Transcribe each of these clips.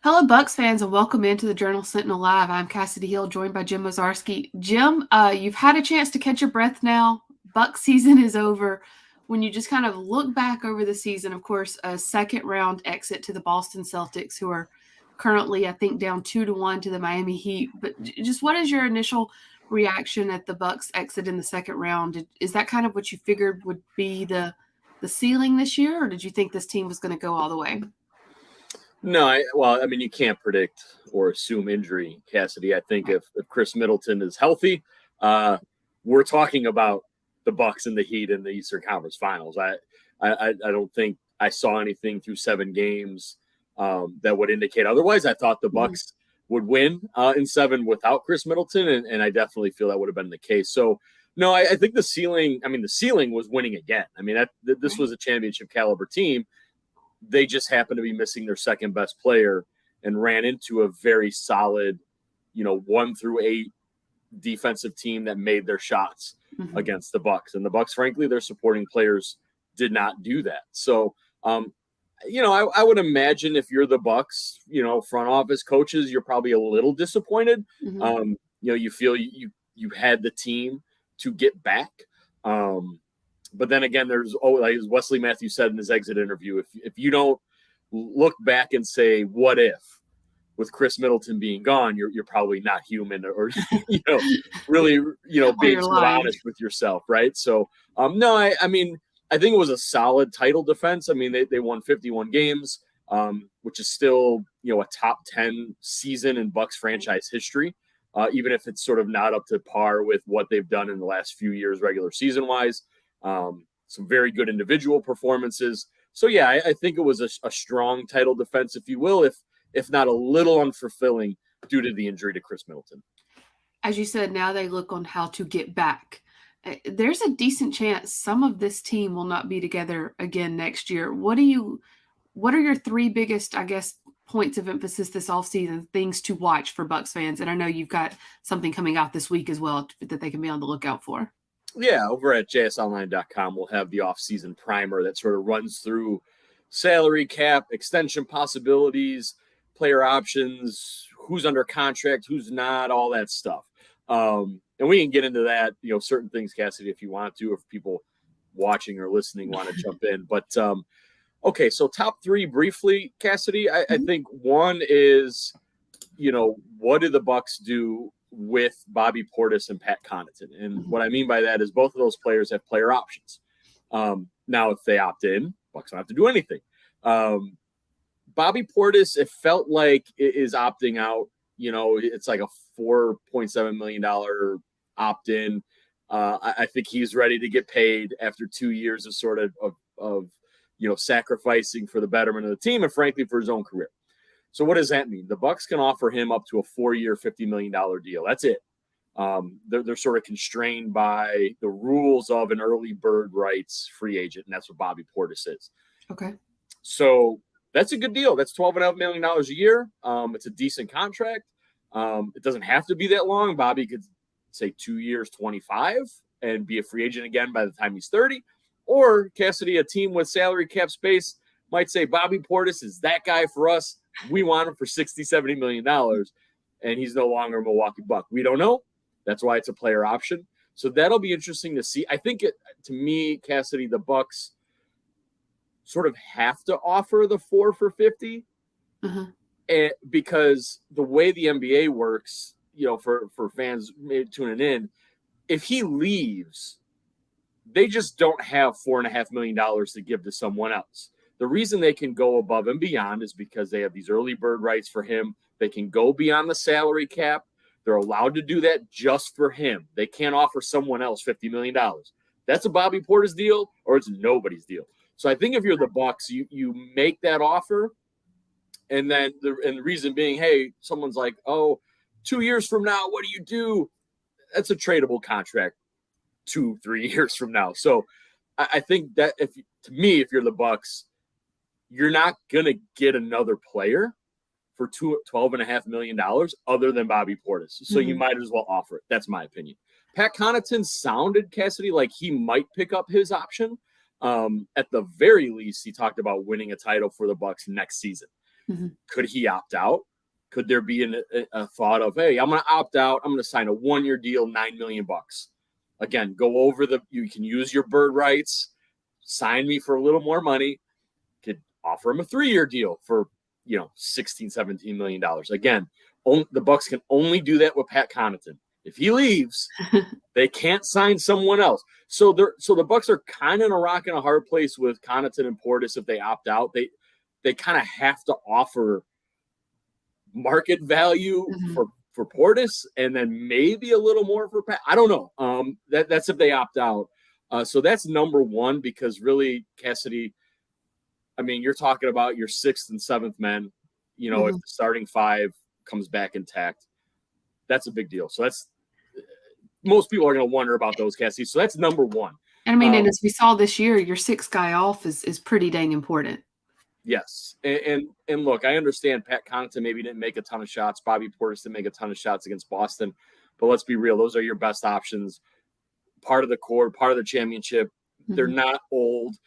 Hello, Bucks fans, and welcome into the Journal Sentinel Live. I'm Kassidy Hill, joined by Jim Owczarski. Jim, you've had a chance to catch your breath now. Bucks season is over. When you just kind of look back over the season, of course, a second round exit to the Boston Celtics, who are currently, I think, down 2-1 to the Miami Heat. But just what is your initial reaction at the Bucks exit in the second round? Is that kind of what you figured would be the ceiling this year, or did you think this team was going to go all the way? No, you can't predict or assume injury, Cassidy. I think if Chris Middleton is healthy, we're talking about the Bucks and the Heat in the Eastern Conference Finals. I don't think I saw anything through 7 games that would indicate otherwise. I thought the Bucks would win in 7 without Chris Middleton, and I definitely feel that would have been the case. So, no, I think the ceiling was winning again. This was a championship caliber team. They just happened to be missing their second best player and ran into a very solid, 1 through 8 defensive team that made their shots against the Bucks. And the Bucks, frankly, their supporting players did not do that. So, I would imagine if you're the Bucks, front office coaches, you're probably a little disappointed. You feel you had the team to get back. But then again, like Wesley Matthews said in his exit interview, if you don't look back and say, what if, with Chris Middleton being gone, you're probably not human or really, being sort of honest with yourself. Right. So, no, I think it was a solid title defense. They won 51 games, which is still, a top 10 season in Bucks franchise history, even if it's sort of not up to par with what they've done in the last few years, regular season wise. Some very good individual performances. So, yeah, I think it was a strong title defense, if you will, if not a little unfulfilling due to the injury to Chris Middleton. As you said, now they look on how to get back. There's a decent chance some of this team will not be together again next year. What are your 3 biggest, I guess, points of emphasis this offseason, things to watch for Bucks fans? And I know you've got something coming out this week as well that they can be on the lookout for. Yeah, over at jsonline.com, we'll have the off-season primer that sort of runs through salary cap, extension possibilities, player options, who's under contract, who's not, all that stuff. And we can get into that, certain things, Kassidy, if you want to, if people watching or listening want to jump in. But, okay, so top 3 briefly, Kassidy. I think one is, what do the Bucks do with Bobby Portis and Pat Connaughton? And what I mean by that is both of those players have player options. Now, if they opt in, Bucks don't have to do anything. Bobby Portis, it felt like it is opting out. It's like a $4.7 million opt-in. I think he's ready to get paid after 2 years of sort of sacrificing for the betterment of the team and, frankly, for his own career. So what does that mean? The Bucks can offer him up to a 4-year, $50 million deal. That's it. They're sort of constrained by the rules of an early bird rights free agent, and that's what Bobby Portis is. Okay. So that's a good deal. That's $12.5 million a year. It's a decent contract. It doesn't have to be that long. Bobby could say 2 years, 25, and be a free agent again by the time he's 30. Or, Kassidy, a team with salary cap space might say, Bobby Portis is that guy for us. We want him for $60-70 million, and he's no longer a Milwaukee Buck. We don't know. That's why it's a player option. So that'll be interesting to see. I think, to me, Kassidy, the Bucks sort of have to offer the 4 for 50 because the way the NBA works, for fans maybe tuning in, if he leaves, they just don't have $4.5 million to give to someone else. The reason they can go above and beyond is because they have these early bird rights for him. They can go beyond the salary cap. They're allowed to do that just for him. They can't offer someone else $50 million. That's a Bobby Portis deal, or it's nobody's deal. So I think if you're the Bucks, you make that offer, and then the reason being, hey, someone's like, 2 years from now, what do you do? That's a tradable contract 2-3 years from now. So I think that if you're the Bucks, you're not going to get another player for $12.5 million other than Bobby Portis. So you might as well offer it. That's my opinion. Pat Connaughton sounded, Kassidy, like he might pick up his option. At the very least, he talked about winning a title for the Bucks next season. Could he opt out? Could there be a thought of, hey, I'm going to opt out. I'm going to sign a 1-year deal, $9 million. Again, go over you can use your bird rights, sign me for a little more money. Could offer him a 3-year deal for, $16, $17 million. Again, the Bucks can only do that with Pat Connaughton. If he leaves, they can't sign someone else. So the Bucks are kind of in a rock and a hard place with Connaughton and Portis. If they opt out, they kind of have to offer market value for Portis, and then maybe a little more for Pat. I don't know. That's if they opt out. So that's number one, because really, Kassidy, I mean, you're talking about your 6th and 7th men. If the starting 5 comes back intact, that's a big deal. So that's most people are going to wonder about those, Kassidy. So that's number one. And I mean, and as we saw this year, your 6th guy off is pretty dang important. Yes. And look, I understand Pat Connaughton maybe didn't make a ton of shots. Bobby Portis didn't make a ton of shots against Boston. But let's be real. Those are your best options. Part of the core, part of the championship. They're not old.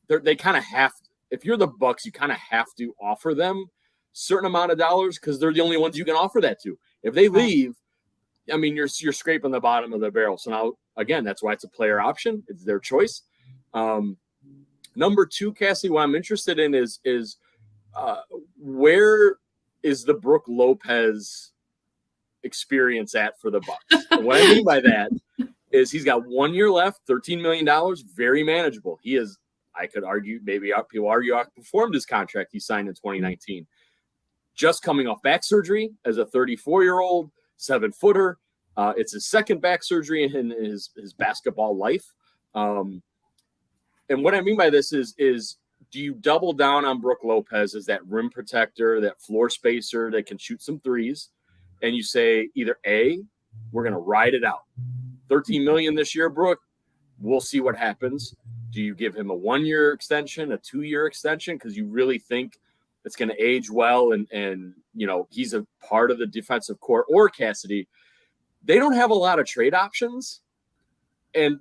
They kind of have – if you're the Bucks, you kind of have to offer them a certain amount of dollars because they're the only ones you can offer that to. If they leave, I mean, you're scraping the bottom of the barrel. So now, again, that's why it's a player option. It's their choice. Number 2, Cassie, what I'm interested in is where is the Brook Lopez experience at for the Bucks? And what I mean by that is he's got 1 year left, $13 million, very manageable. He is, I could argue, maybe people argue, outperformed his contract he signed in 2019. Just coming off back surgery as a 34-year-old, 7-footer. It's his 2nd back surgery in his basketball life. And what I mean by this is do you double down on Brook Lopez as that rim protector, that floor spacer that can shoot some threes, and you say either A, we're going to ride it out. $13 million this year, Brook, we'll see what happens. Do you give him a 1-year extension, a 2-year extension, because you really think it's going to age well and he's a part of the defensive core? Or Kassidy, they don't have a lot of trade options, and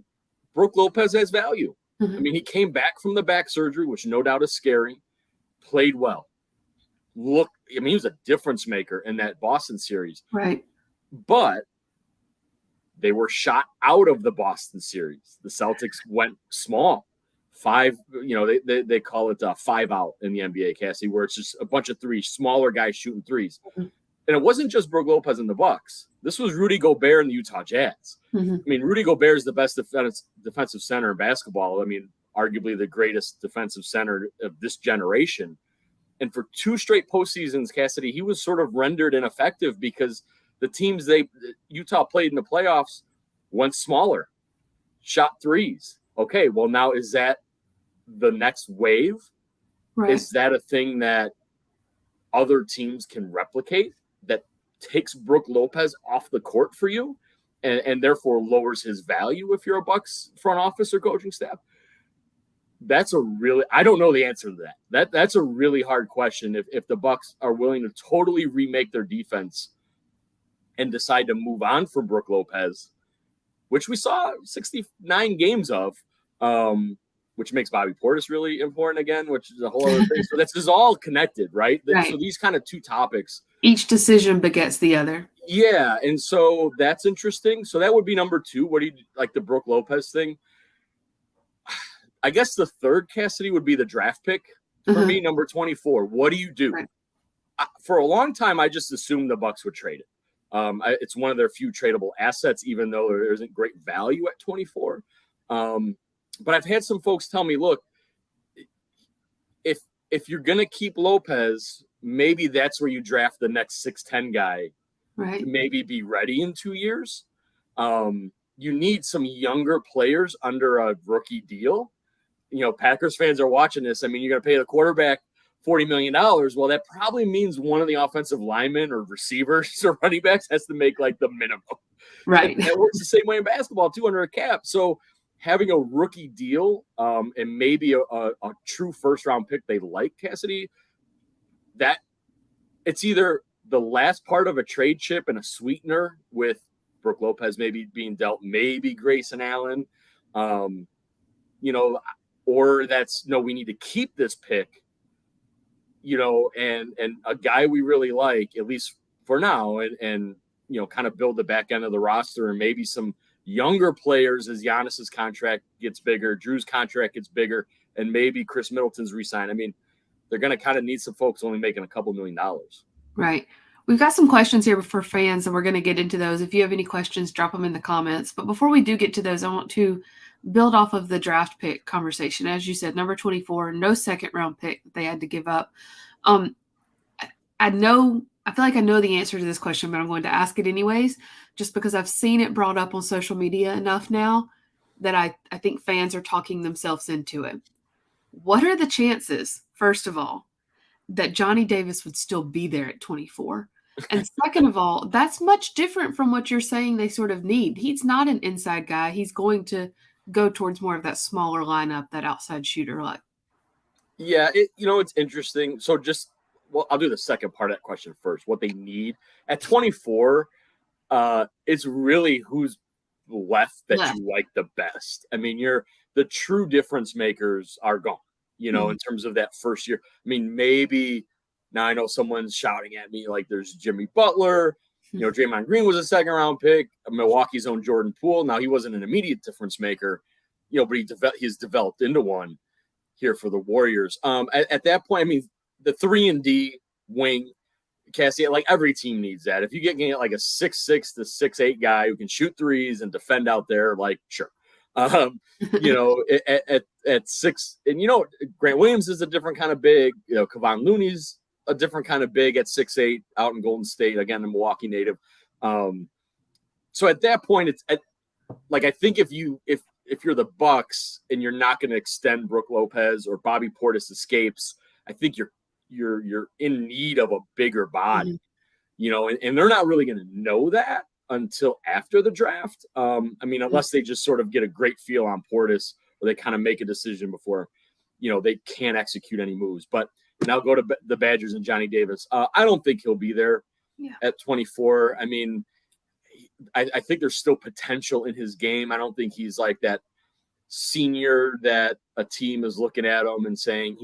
Brook Lopez has value. I mean, he came back from the back surgery, which no doubt is scary, played well. He was a difference maker in that Boston series. Right. But they were shot out of the Boston series. The Celtics went small. 5, they call it 5 out in the NBA, Cassie, where it's just a bunch of threes, smaller guys shooting threes. And it wasn't just Brook Lopez and the Bucks. This was Rudy Gobert and the Utah Jazz. I mean, Rudy Gobert is the best defensive center in basketball. I mean, arguably the greatest defensive center of this generation. And for 2 straight postseasons, Kassidy, he was sort of rendered ineffective because the teams Utah played in the playoffs went smaller, shot threes. Okay, well, now is that the next wave? Right. Is that a thing that other teams can replicate that takes Brook Lopez off the court for you and therefore lowers his value if you're a Bucks front office or coaching staff? I don't know the answer to that. That's a really hard question. If the Bucks are willing to totally remake their defense and decide to move on from Brook Lopez, which we saw 69 games of, which makes Bobby Portis really important again, which is a whole other thing. So this is all connected, right? So these kind of 2 topics. Each decision begets the other. Yeah, and so that's interesting. So that would be number 2. What do you like the Brook Lopez thing? I guess the third, Kassidy, would be the draft pick for me, number 24. What do you do? Right. For a long time, I just assumed the Bucks would trade it. It's one of their few tradable assets, even though there isn't great value at 24. But I've had some folks tell me, look, if you're going to keep Lopez, maybe that's where you draft the next 6'10" guy. Right. To maybe be ready in 2 years. You need some younger players under a rookie deal. Packers fans are watching this. I mean, you're going to pay the quarterback $40 million. Well, that probably means one of the offensive linemen or receivers or running backs has to make like the minimum. Right. And that works the same way in basketball too, under a cap. So having a rookie deal and maybe a true first-round pick they like, Kassidy, that it's either the last part of a trade chip and a sweetener with Brook Lopez maybe being dealt, maybe Grayson Allen, or that's, no, we need to keep this pick and a guy we really like, at least for now, and kind of build the back end of the roster and maybe some younger players as Giannis's contract gets bigger, Drew's contract gets bigger, and maybe Chris Middleton's re-sign. I mean, they're going to kind of need some folks only making a couple $1 million. Right. We've got some questions here for fans, and we're going to get into those. If you have any questions, drop them in the comments. But before we do get to those, I want to build off of the draft pick conversation. As you said, number 24, no second-round pick that they had to give up. I feel like I know the answer to this question, but I'm going to ask it anyways, just because I've seen it brought up on social media enough now that I think fans are talking themselves into it. What are the chances, first of all, that Johnny Davis would still be there at 24? And second of all, that's much different from what you're saying they sort of need. He's not an inside guy. He's going to go towards more of that smaller lineup, that outside shooter. Yeah, it's interesting. So I'll do the second part of that question first. What they need at 24, it's really who's left that you like the best. I mean, the true difference makers are gone, in terms of that first year. I mean, maybe now I know someone's shouting at me like there's Jimmy Butler, Draymond Green was a second-round pick, Milwaukee's own Jordan Poole. Now, he wasn't an immediate difference maker, but he's developed into one here for the Warriors. At that point, I mean, the 3-and-D wing, Cassie, like every team needs that. If you get like a 6'6" to 6'8" guy who can shoot threes and defend out there, like, sure. At 6, and Grant Williams is a different kind of big. Kevon Looney's a different kind of big at 6'8" out in Golden State, again, a Milwaukee native. So at that point, it's I think if you're the Bucks and you're not going to extend Brook Lopez or Bobby Portis escapes, I think you're in need of a bigger body, and they're not really going to know that until after the draft. I mean, unless they just sort of get a great feel on Portis, or they kind of make a decision before, they can't execute any moves. But now go to the Badgers and Johnny Davis. I don't think he'll be there at 24. I mean, I think there's still potential in his game. I don't think he's like that senior that a team is looking at him and saying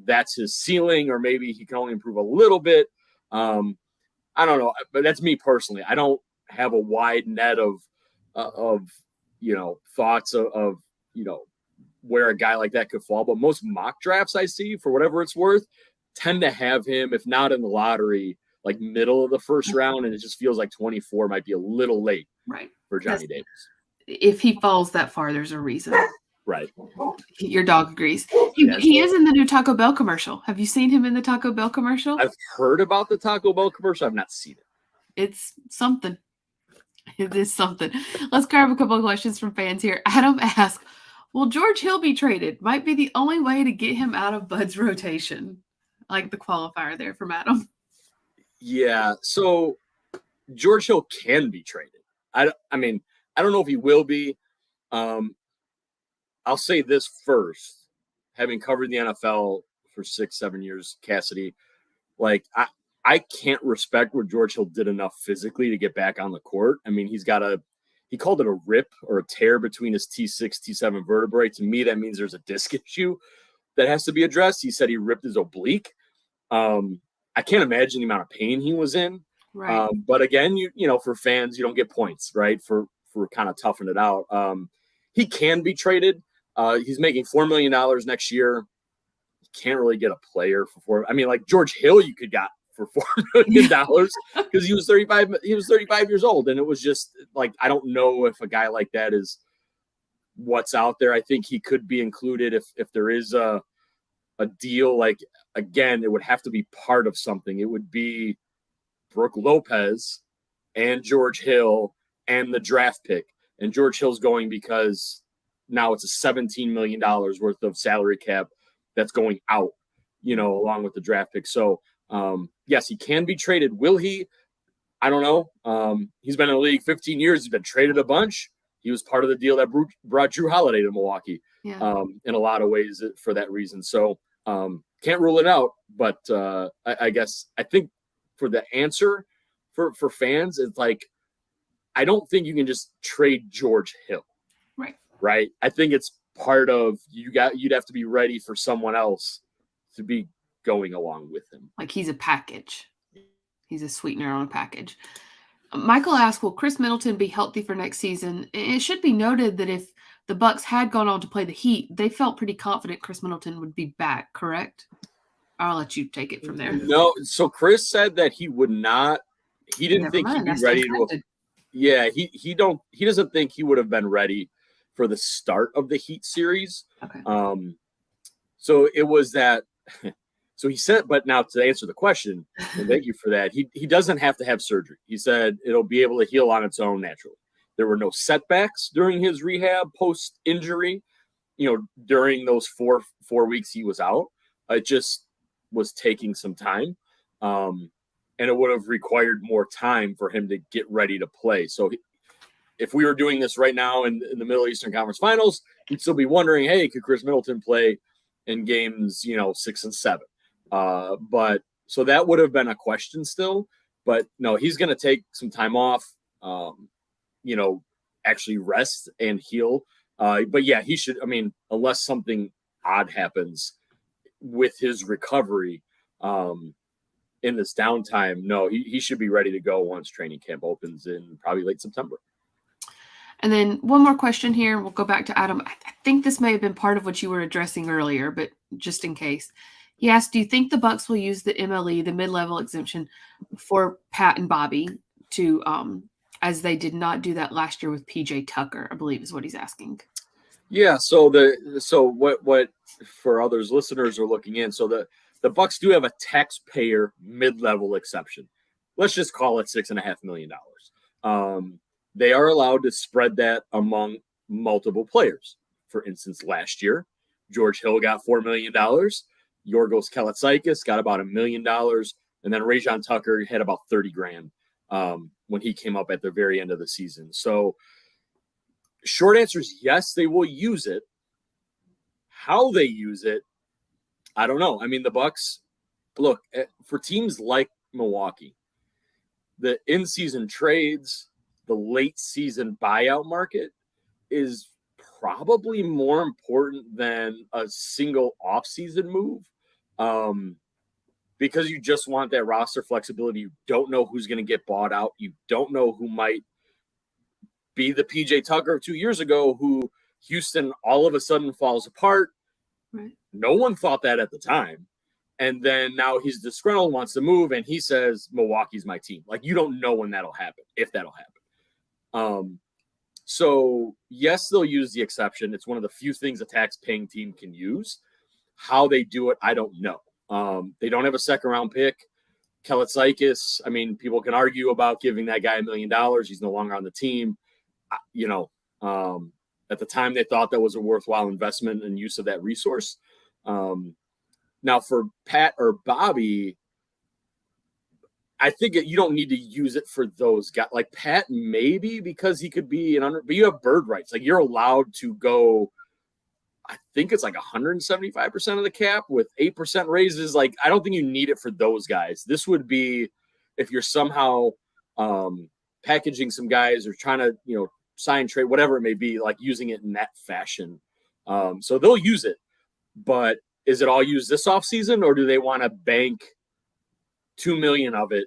that's his ceiling, or maybe he can only improve a little bit. I don't know, but that's me personally. I don't have a wide net of thoughts of where a guy like that could fall. But most mock drafts I see, for whatever it's worth, tend to have him, if not in the lottery, like middle of the first round, and it just feels like 24 might be a little late for Johnny Davis. If he falls that far, there's a reason. Right. Your dog agrees. He is in the new Taco Bell commercial. Have you seen him in the Taco Bell commercial? I've heard about the Taco Bell commercial. I've not seen it. It's something. It is something. Let's grab a couple of questions from fans here. Adam asks, will George Hill be traded? Might be the only way to get him out of Bud's rotation. I like the qualifier there from Adam. Yeah, so George Hill can be traded. I mean, I don't know if he will be. I'll say this first, having covered the NFL for 6-7 years, Kassidy, I can't respect what George Hill did enough physically to get back on the court. I mean, he called it a rip or a tear between his T6, T7 vertebrae. To me, that means there's a disc issue that has to be addressed. He said he ripped his oblique. I can't imagine the amount of pain he was in. Right. But again, for fans, you don't get points, right? For kind of toughing it out. He can be traded. He's making $4 million next year. You can't really get a player for $4. I mean, like George Hill, you could got for $4 million because he was 35. He was 35 years old, and it was just like, I don't know if a guy like that is what's out there. I think he could be included if there is a deal. Like, again, it would have to be part of something. It would be Brook Lopez and George Hill and the draft pick. And George Hill's going because now it's a $17 million worth of salary cap that's going out, along with the draft pick. So, yes, he can be traded. Will he? I don't know. He's been in the league 15 years. He's been traded a bunch. He was part of the deal that brought Drew Holiday to Milwaukee in a lot of ways for that reason. So can't rule it out. But I think for the answer for fans, it's like, I don't think you can just trade George Hill. Right. I think it's part of you'd have to be ready for someone else to be going along with him. Like he's a package. He's a sweetener on a package. Michael asked, will Chris Middleton be healthy for next season? It should be noted that if the Bucks had gone on to play the Heat, they felt pretty confident Chris Middleton would be back, correct? I'll let you take it from there. No, so Chris said that he would not. He didn't Never think mind, he'd be that's ready to. undrafted. Yeah, he doesn't think he would have been ready for the start of the Heat series. Okay. So it was that. So he said, but now to answer the question, and thank you for that, he doesn't have to have surgery. He said it'll be able to heal on its own naturally. There were no setbacks during his rehab post-injury, during those four weeks he was out. It just was taking some time, and it would have required more time for him to get ready to play. So if we were doing this right now in the Middle Eastern Conference Finals, we'd still be wondering, hey, could Chris Middleton play in games, 6 and 7? But so that would have been a question still, but no, he's going to take some time off, actually rest and heal. But yeah, he should, unless something odd happens with his recovery, in this downtime, no, he should be ready to go once training camp opens in probably late September. And then one more question here. We'll go back to Adam. I think this may have been part of what you were addressing earlier, but just in case. He asked, do you think the Bucks will use the MLE, the mid-level exemption, for Pat and Bobby to, as they did not do that last year with PJ Tucker, I believe is what he's asking. Yeah. So what for others listeners are looking in. So the Bucks do have a taxpayer mid-level exception. Let's just call it $6.5 million. They are allowed to spread that among multiple players. For instance, last year, George Hill got $4 million. Yorgos Kalaitzakis got about $1 million. And then Rajon Tucker had about $30,000 when he came up at the very end of the season. So short answer is yes, they will use it. How they use it, I don't know. The Bucks, look, for teams like Milwaukee, the in-season trades, the late-season buyout market is probably more important than a single off-season move, because you just want that roster flexibility. You don't know who's going to get bought out. You don't know who might be the PJ Tucker of 2 years ago, who Houston all of a sudden falls apart. Right. No one thought that at the time. And then now he's disgruntled, wants to move, and he says, Milwaukee's my team. Like, you don't know when that'll happen, if that'll happen. So, yes, they'll use the exception. It's one of the few things a tax-paying team can use. How they do it, I don't know. They don't have a second-round pick. Kalaitzakis, people can argue about giving that guy $1 million. He's no longer on the team. At the time, they thought that was a worthwhile investment and use of that resource. Now, for Pat or Bobby, I think you don't need to use it for those guys. Like Pat, maybe because he could be but you have bird rights. Like, you're allowed to go, I think it's like 175% of the cap with 8% raises. Like, I don't think you need it for those guys. This would be if you're somehow packaging some guys or trying to, sign, trade, whatever it may be, like using it in that fashion. So they'll use it, but is it all used this offseason, or do they want to bank $2 million of it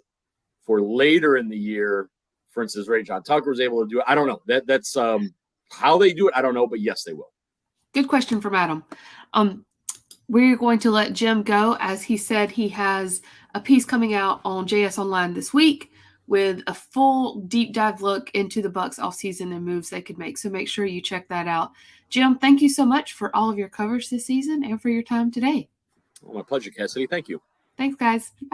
for later in the year? For instance, Rajon Tucker was able to do it. I don't know. That's how they do it. I don't know, but yes, they will. Good question from Adam. We're going to let Jim go. As he said, he has a piece coming out on JS Online this week with a full deep dive look into the Bucks offseason and moves they could make. So make sure you check that out. Jim, thank you so much for all of your coverage this season and for your time today. Well, my pleasure, Kassidy. Thank you. Thanks, guys. Bye.